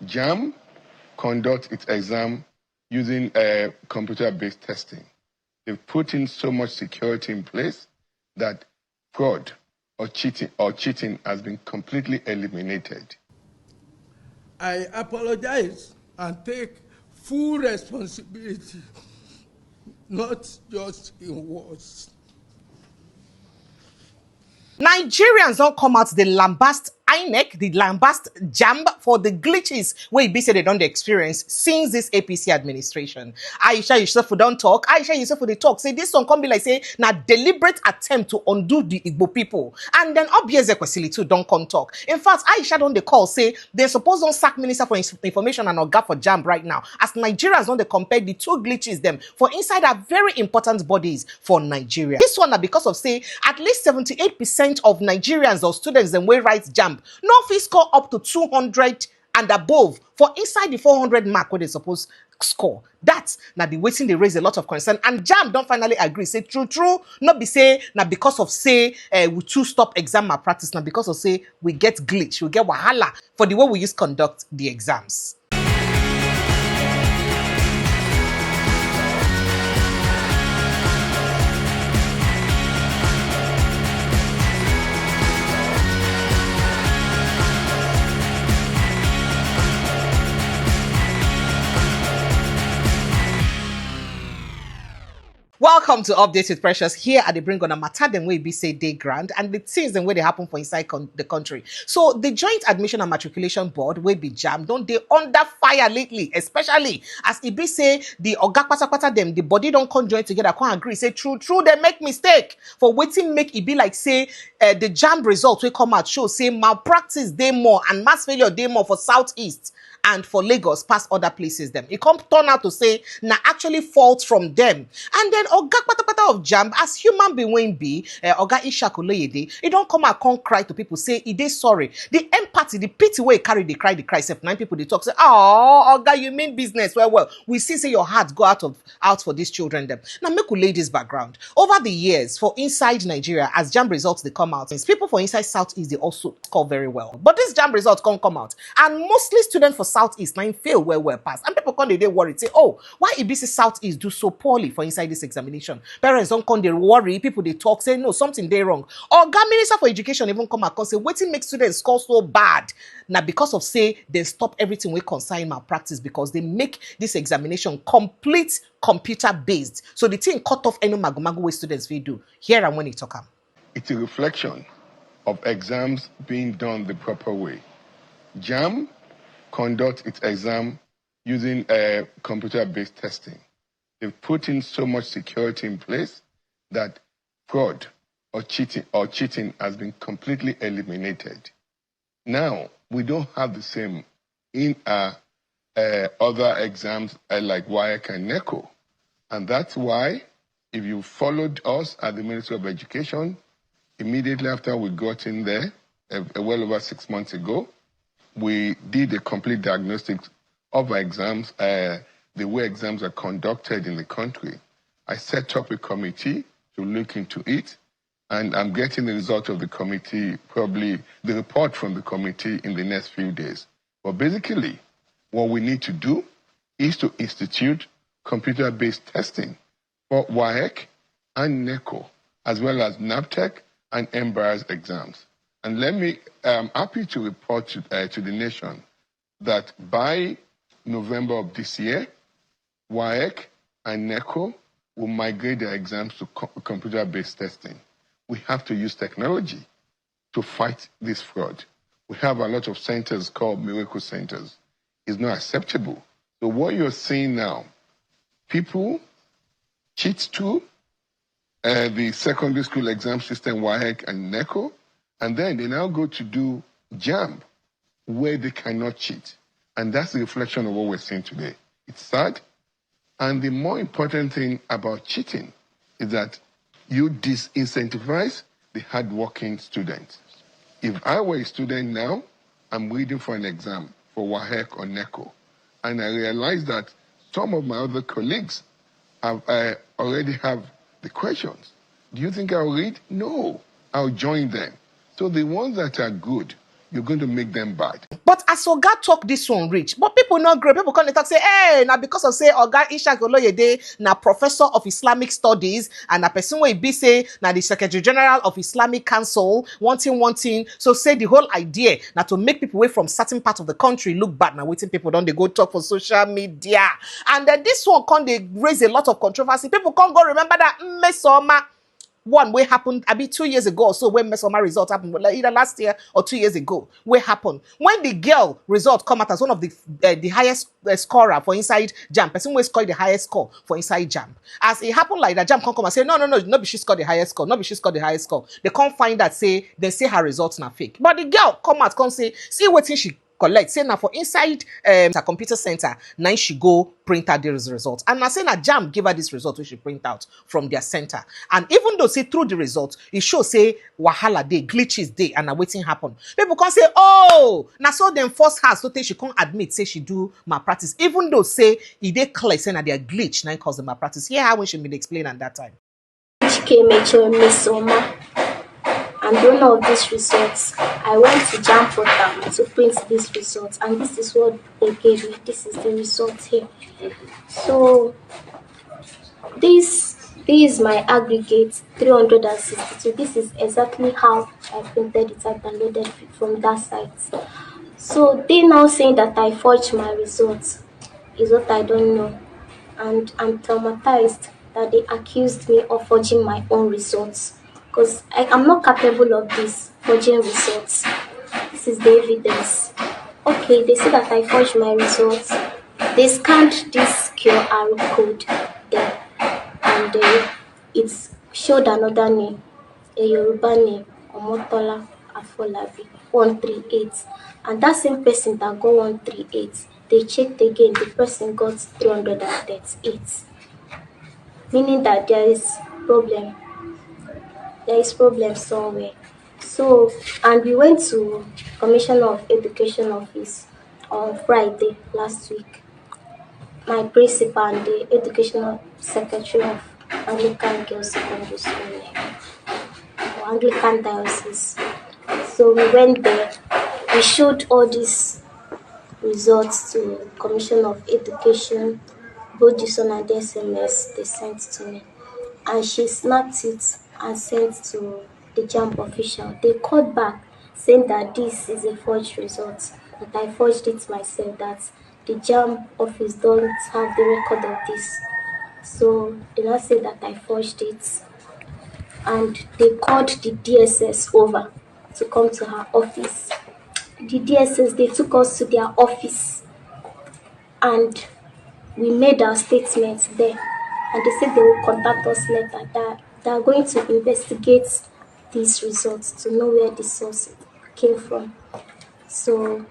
JAMB conducts its exam using computer-based testing. They've put in so much security in place that fraud or cheating has been completely eliminated. I apologize and take full responsibility, not just in words. Nigerians don't come out the lambast INEC, the lambast JAMB for the glitches where be said they don't experience since this APC administration. Aisha Yusuf don't talk. Aisha Yusuf they talk. Say this one come be like say na deliberate attempt to undo the Igbo people. And then obviously Kwesili too don't come talk. In fact, Aisha don't they call say they suppose don't sack Minister for Information and Oga for JAMB right now. As Nigerians don't they compare the two glitches them for inside are very important bodies for Nigeria. This one because of say at least 78% of Nigerians or students them will write JAMB. No fee score up to 200 and above for inside the 400 mark where they suppose score. That's now the waiting they raise a lot of concern. And JAMB don't finally agree. Say true, not be say now because of say we too stop exam malpractice, now because of say we get glitch, we get wahala for the way we use conduct the exams. Welcome to Updates with Precious. Here at the Bring on a matter them way be say day grand and the things them where they happen for inside the country. So the Joint Admission and Matriculation Board will be JAMB, don't they under fire lately, especially as it be say the oga pata them the body don't conjoin together, can't agree. Say true, they make mistake for waiting make it be like say the JAMB results will come out show say malpractice day more and mass failure day more for Southeast and for Lagos past other places them. It come turn out to say na actually fault from them. And then Oga Patapata of JAMB, as human being when be, Oga Oloyede, it don't come and come cry to people, say, it is sorry. The empathy, the pity way carry the cry, except 9 people they talk, say, oh, Oga, you mean business. Well, we see say your heart go out for these children them. Now make we lay this background. Over the years, for inside Nigeria, as JAMB results they come out, people for inside Southeast they also score very well. But this JAMB results can't come out. And mostly students for Southeast 9 fail well pass. And people come they worry, say, oh, why IBC Southeast do so poorly for inside this examination? Parents don't come they worry, people they talk, say no, something they wrong. Oga Minister for Education even come and say, waiting make students score so bad. Now because of say they stop everything we consign malpractice because they make this examination complete computer based. So the thing cut off any magomago way students we do. Here and when you talk. It's a reflection of exams being done the proper way. JAMB conducts its exam using computer-based testing. They've put in so much security in place that fraud or cheating has been completely eliminated. Now, we don't have the same in other exams like WAEC and NECO. And that's why, if you followed us at the Ministry of Education, immediately after we got in there, well over 6 months ago, we did a complete diagnostic of our exams, the way exams are conducted in the country. I set up a committee to look into it, and I'm getting the result of the committee, probably the report from the committee in the next few days. But basically, what we need to do is to institute computer-based testing for WAEC and NECO, as well as NABTEC and MBARS exams. And I'm happy to report to the nation that by November of this year, WAEC and NECO will migrate their exams to computer-based testing. We have to use technology to fight this fraud. We have a lot of centers called miracle centers. It's not acceptable. So what you're seeing now, people cheat to the secondary school exam system, WAEC and NECO, and then they now go to do JAMB, where they cannot cheat. And that's the reflection of what we're seeing today. It's sad. And the more important thing about cheating is that you disincentivize the hardworking students. If I were a student now, I'm reading for an exam for WAEC or NECO, and I realize that some of my other colleagues already have the questions. Do you think I'll read? No, I'll join them. So the ones that are good, you're going to make them bad. But as Oga talk this one reach, but people not grow. People come and talk say, hey, now because of say Oga Ishak Oloyede, na professor of Islamic studies, and a person will be say na the Secretary General of Islamic Council, wanting. So say the whole idea now to make people away from certain part of the country look bad. Now waiting people don't they go talk for social media, and then this one can they raise a lot of controversy. People can't go remember that Mesoma. One way happened, 2 years ago or so when Mesoma result happened, like either last year or 2 years ago. Where happened when the girl result come out as one of the highest scorer for inside JAMB. Person will score the highest score for inside JAMB. As it happened like that, JAMB can't come and say no, be she scored the highest score, no be she scored the highest score. They can't find that they say her results not fake. But the girl come out can't say see what she collect. Say now for inside her computer center, now she go print out the result. And now say now JAMB give her this result which she print out from their center. And even though say through the result, it shows say wahala day, glitches day, and waiting happen. People can say, oh, now so them force her so she can't admit say she do malpractice. Even though say it dey clear say na their glitch now cause the malpractice. Here how we should be explained at that time. And one of these results, I went to JAMB portal to print these results, and this is what they gave me. This is the result here. So this is my aggregate 362. This is exactly how I printed it. I downloaded it from that site. So they now saying that I forged my results is what I don't know, and I'm traumatized that they accused me of forging my own results. Because I'm not capable of this forging results. This is the evidence. Okay, they say that I forged my results. They scanned this QR code there, and it showed another name, a Yoruba name, Omotola Afolabi, 138. And that same person that got 138, they checked again, the person got 338. Meaning that there is problem. There is problem somewhere. So, and we went to Commissioner of Education office on Friday last week. My principal and the educational secretary of Anglican Girls Secondary School, or Anglican Diocese. So we went there. We showed all these results to Commissioner of Education, both this one and the SMS they sent to me, and she snapped it and sent to the JAMB official. They called back saying that this is a forged result, that I forged it myself, that the JAMB office don't have the record of this. So they now say that I forged it, and they called the DSS over to come to her office. The DSS, they took us to their office, and we made our statements there, and they said they will contact us later, that they are going to investigate these results to know where the source came from. So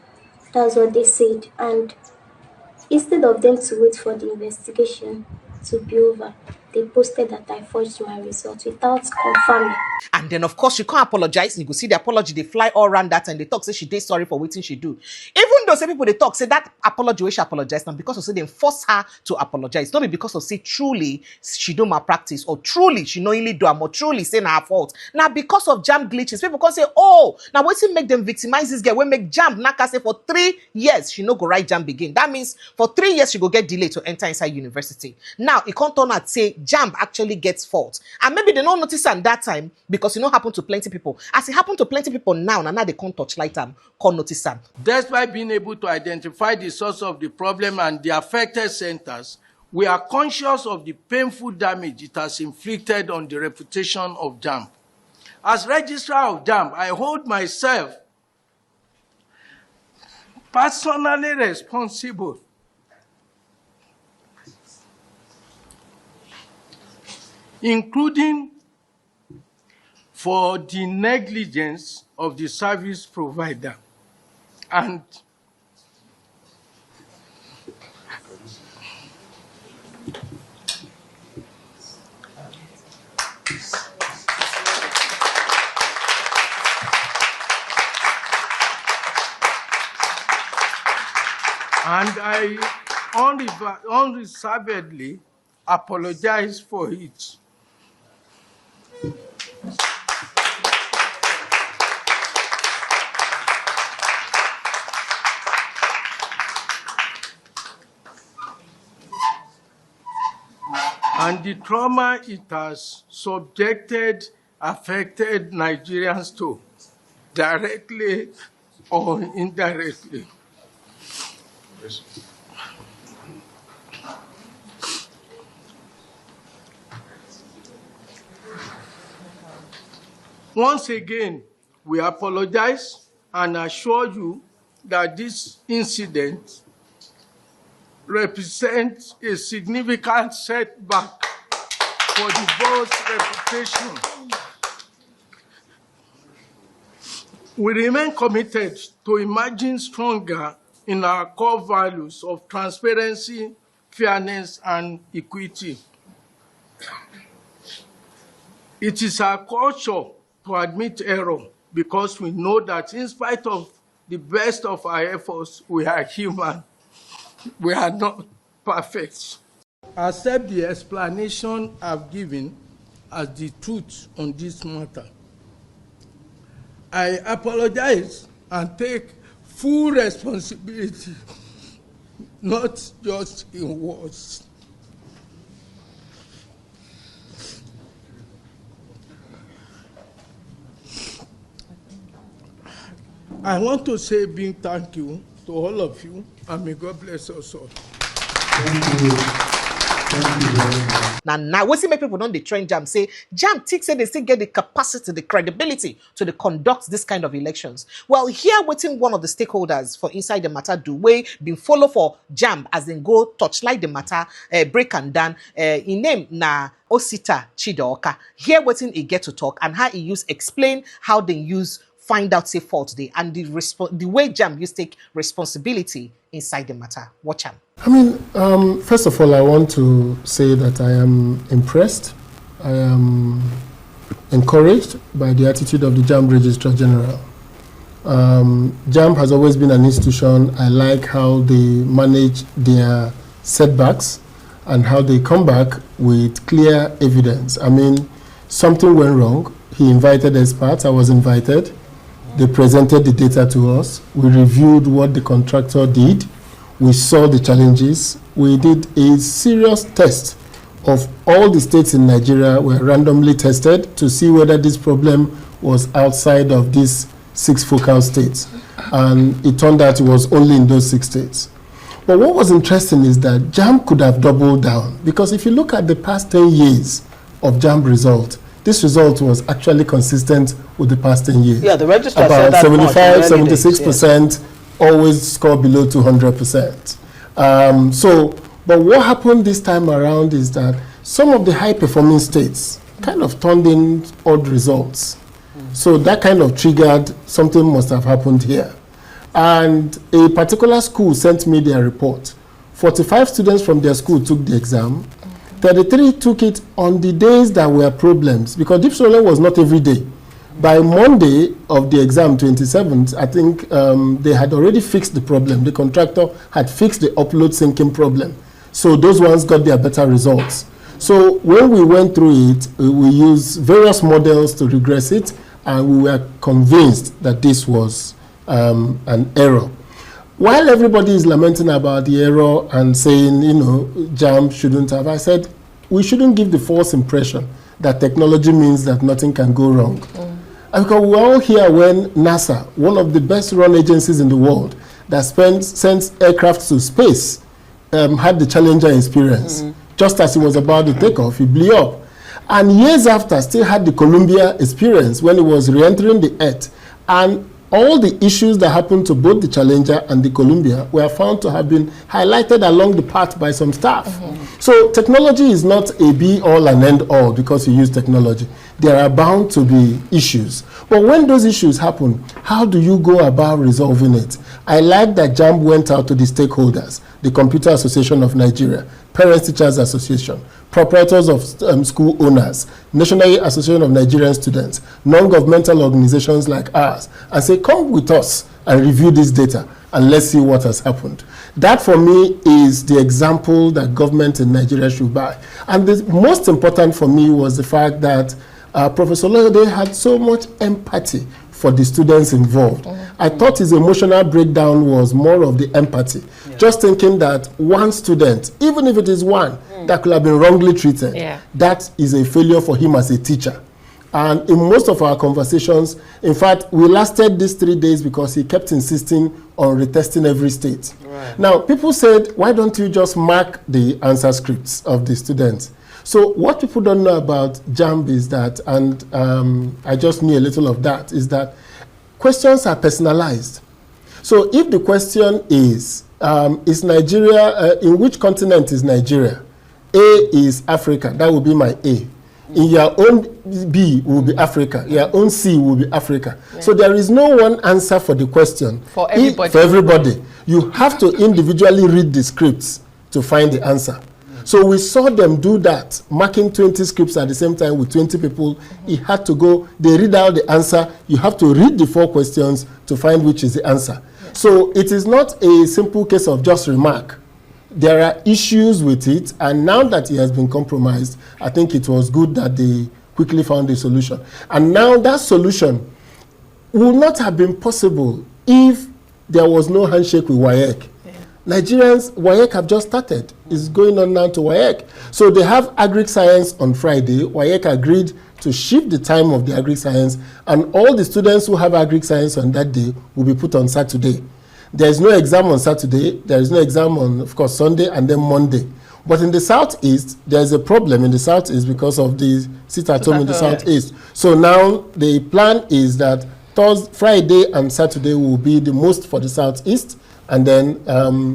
that's what they said. And instead of them to wait for the investigation to be over, they posted that I forged my results without confirming. And then, of course, she can't apologize. You go see the apology, they fly all around that, and they talk, say she did sorry for waiting she do. Even though some people, they talk, say that apology where she apologized, now because of say they force her to apologize. Not because of say truly she do malpractice, or truly she knowingly do, or truly say na her fault. Now because of JAMB glitches, people can say, oh, now what's it make them victimize this girl? We make JAMB naka say for 3 years she no go write JAMB again. That means for 3 years she go get delayed to enter inside university. Now it can't turn out say JAMB actually gets fault, and maybe they don't notice at that time because it not happen to plenty people. As it happened to plenty people now they can't touch light them, can't notice them. Despite being able to identify the source of the problem and the affected centers, we are conscious of the painful damage it has inflicted on the reputation of JAMB. As Registrar of JAMB, I hold myself personally responsible including for the negligence of the service provider and I unreservedly apologize for it. and the trauma it has affected Nigerians to, directly or indirectly. Once again, we apologize and assure you that this incident represents a significant setback for the board's reputation. We remain committed to emerging stronger in our core values of transparency, fairness, and equity. It is our culture to admit error because we know that in spite of the best of our efforts, we are human. We are not perfect. Accept the explanation I've given as the truth on this matter. I apologize and take full responsibility, not just in words. I want to say a big thank you to all of you, and may God bless us all. Thank you. Thank you very much. Now, we see many people don't train JAMB say JAMB thinks they still get the capacity, the credibility to conduct this kind of elections. Well, here waiting one of the stakeholders for inside the matter do way been follow for JAMB as they go touchlight the matter, break and down. In name na Osita Chidoka. Here waiting he get to talk and how he explain how they use find out say fault day and the way JAMB used to take responsibility inside the matter. Watch him. I mean, first of all, I want to say that I am impressed. I am encouraged by the attitude of the JAMB Registrar General. JAMB has always been an institution. I like how they manage their setbacks and how they come back with clear evidence. I mean, something went wrong. He invited experts. I was invited. They presented the data to us. We reviewed what the contractor did. We saw the challenges. We did a serious test of all the states in Nigeria were randomly tested to see whether this problem was outside of these 6 focal states. And it turned out it was only in those 6 states. But what was interesting is that JAMB could have doubled down, because if you look at the past 10 years of JAMB result, this result was actually consistent with the past 10 years. Yeah, the registrar about said that 75, 76%, always score below 200%. But what happened this time around is that some of the high-performing states kind of turned in odd results. So that kind of triggered something must have happened here. And a particular school sent me their report. 45 students from their school took the exam. 33 took it on the days that were problems, because deep solar was not every day. By Monday of the exam, 27th, I think they had already fixed the problem. The contractor had fixed the upload syncing problem. So those ones got their better results. So when we went through it, we used various models to regress it, and we were convinced that this was an error. While everybody is lamenting about the error and saying, you know, JAMB shouldn't have, I said, we shouldn't give the false impression that technology means that nothing can go wrong. Because we're all here when NASA, one of the best run agencies in the world that sends aircraft to space, had the Challenger experience. Just as it was about to take off, it blew up. And years after, still had the Columbia experience when it was re-entering the Earth. And all the issues that happened to both the Challenger and the Columbia were found to have been highlighted along the path by some staff. So technology is not a be-all and end-all because you use technology. There are bound to be issues. But when those issues happen, how do you go about resolving it? I like that JAMB went out to the stakeholders, the Computer Association of Nigeria, Parents Teachers Association, proprietors of school owners, National Association of Nigerian Students, non-governmental organizations like ours, and say, come with us and review this data and let's see what has happened. That for me is the example that government in Nigeria should buy. And the most important for me was the fact that Professor Oloyede had so much empathy for the students involved. I thought his emotional breakdown was more of the empathy. just thinking that one student, even if it is one, that could have been wrongly treated, that is a failure for him as a teacher. And in most of our conversations, in fact, we lasted these 3 days because he kept insisting on retesting every state. Right. Now, people said, why don't you just mark the answer scripts of the students? So what people don't know about JAMB is that, and I just knew a little of that, is that questions are personalized. So if the question is Nigeria, in which continent is Nigeria? A is Africa, that will be my A. In your own B will be Africa, your own C will be Africa. Yeah. So there is no one answer for the question. For everybody. You have to individually read the scripts to find the answer. So we saw them do that, marking 20 scripts at the same time with 20 people. He had to go, they read out the answer. You have to read the 4 questions to find which is the answer. Yeah. So it is not a simple case of just remark. There are issues with it, and now that he has been compromised, I think it was good that they quickly found a solution. And now that solution would not have been possible if there was no handshake with WAEC. Yeah. Nigerians, WAEC have just started. It's going on now to WAEC. So they have agric science on Friday. WAEC agreed to shift the time of the agric science, and all the students who have agric science on that day will be put on Saturday. There is no exam on Saturday, there is no exam on, of course, Sunday and then Monday. But in the Southeast, there is a problem in the Southeast because of the sit-at-home in the Southeast. So now the plan is that Friday and Saturday will be the most for the Southeast, and then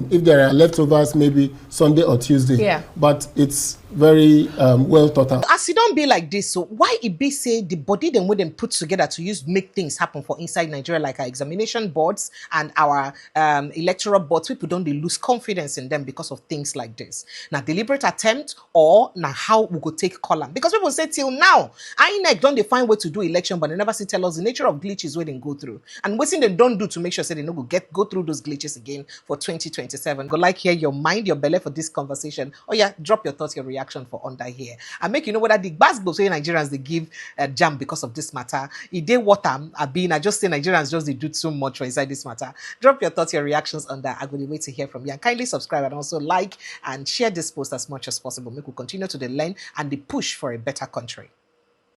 if there are leftovers, maybe Sunday or Tuesday. Yeah. But it's very well thought out. As it don't be like this, so why it be say the body them wouldn't put together to make things happen for inside Nigeria, like our examination boards and our electoral boards, people don't lose confidence in them because of things like this. Now deliberate attempt or now how we go take column. Because people say till now, INEC don't define way to do election, but they never see tell us the nature of glitches where they go through. And what thing they don't do to make sure say they no go through those glitches again for 2027. Go like hear your mind, your belly for this conversation. Oh yeah, drop your thoughts, your reaction for under here, and make you know whether the basketball say Nigerians they give JAMB because of this matter. It did what I just say Nigerians just they do too much for inside this matter. Drop your thoughts, your reactions on that. I'm going to wait to hear from you, and kindly subscribe and also like and share this post as much as possible. Make we continue to learn and the push for a better country.